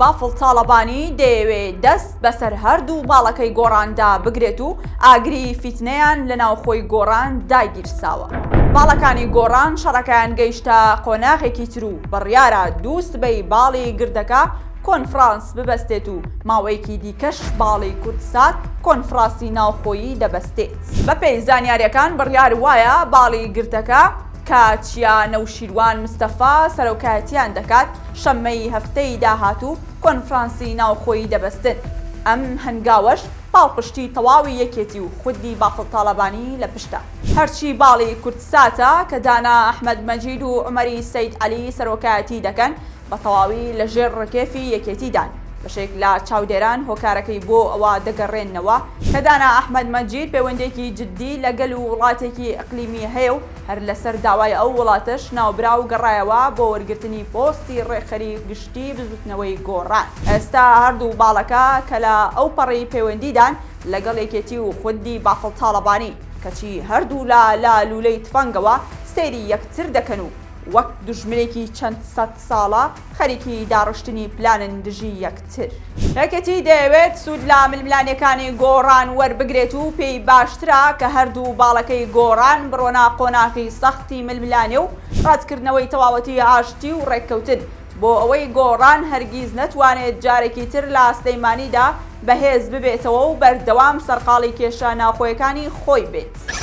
بافڵ تاڵەبانی دەیەوێت دەست بەسەر هەردوو باڵەکەی گۆڕاندا بگرێت و ئاگری فیتنەیان لە ناوخۆی گۆڕان داگیرساوە. باڵەکانی گۆڕان شەڕەکەیان گەیشتە قۆناغێکی تر و بڕیارە دوو سبەی باڵی گردەکە کۆنفرانس ببەستێت و ماوەیەکی دیکەش باڵی کوردسات کۆنفرانسی ناوخۆیی دەبەستێت. بەپێی زانیاریەکان بڕیار وایە باڵی گردەکە کاتیا نەوشیروان مستەفا سەرۆکایەتیان دەکات شەممەی هەفتەی داهاتوو کۆنفرانسی ناوخۆیی دەبەستن. ئەم هەنگاوەش پاڵپشتی تەواوی یەکێتی و خودی بافڵ تاڵەبانی لە پشتە. هەرچی باڵی کوردساتە کە دانا ئەحمەد مەجید و عومەری سەید عەلی سەرۆکایەتی دەکەن بە تەواوی لەژێر ڕکێفی یەکێتیدان. بەشێک لە چاودێران هۆکارەکەی بۆ ئەوە دەگەڕێنەوە کە دانا ئەحمەد مەجید پەیوەندێکی جددی لەگەل و وڵاتێکی ئەقلیمی هەیە و هەر لەسەر داوای ئەو وڵاتش ناوبرا و گەڕایەوە بۆ وەرگرتنی پۆستی ڕێکخەری گشتی بزوتنەوەی گۆڕان. ئێستا هەردوو باڵەکە کە لە ئەو پەڕی پەیوەندیدان لەگەڵ یەکێتی و خودی بافڵ تاڵەبانی کەچی هەردوو لە لولەی تفەنگەوە سەیری یەکتر دەکەن و وەک دوژمنێکی چەند سەد ساڵە خەریکی داڕشتنی پلانن دژی یەکتر. یەکێتی دەیەوێت سوود لە ململانیەکانی گۆڕان وەربگرێت و پێی باشترە کە هەردوو باڵەکەی گۆڕان بڕۆنا قۆناغی سەختی ململانێ و ڕاتکردنەوەی تەواوەتی ئاشتی و ڕێککەوتن بۆ ئەوەی گۆڕان هەرگیز نەتوانێت جارێکی تر لە سلەیمانیدا بەهێز ببێتەوە و بەردەوام سەرقاڵی کێشە ناوخۆیەکانی خۆی بێت.